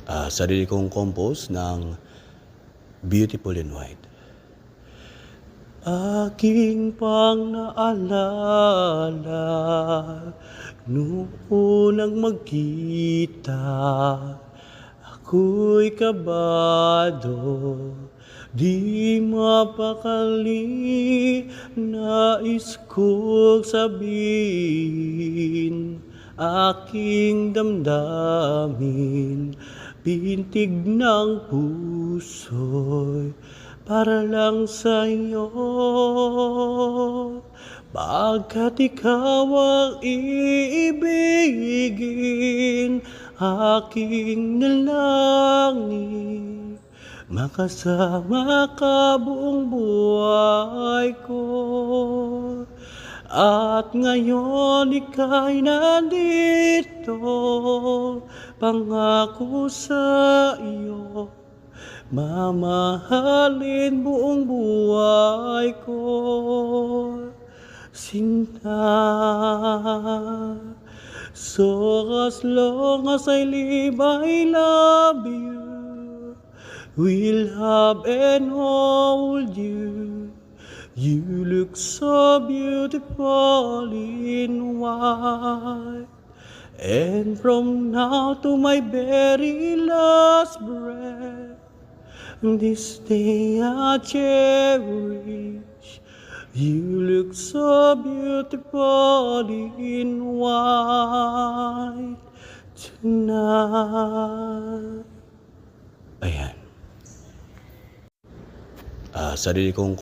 Sarili kong compose ng Beautiful in White. Aking pang naalala noong unang magkita, ako'y kabado, di mapakali, nais kong sabihin aking damdamin, pintig ng puso'y para lang sa'yo. Pagkat ikaw ang iibigin, aking nalangin, makasama ka buong buhay ko. At ngayon ika'y nandito, pangako sa iyo, mamahalin buong buhay ko, sinta. So as long as I live, I love you, will have and hold you. You look so beautiful in white, and from now to my very last breath, this day I cherish. You look so beautiful in white tonight. Ayan. Sarili kong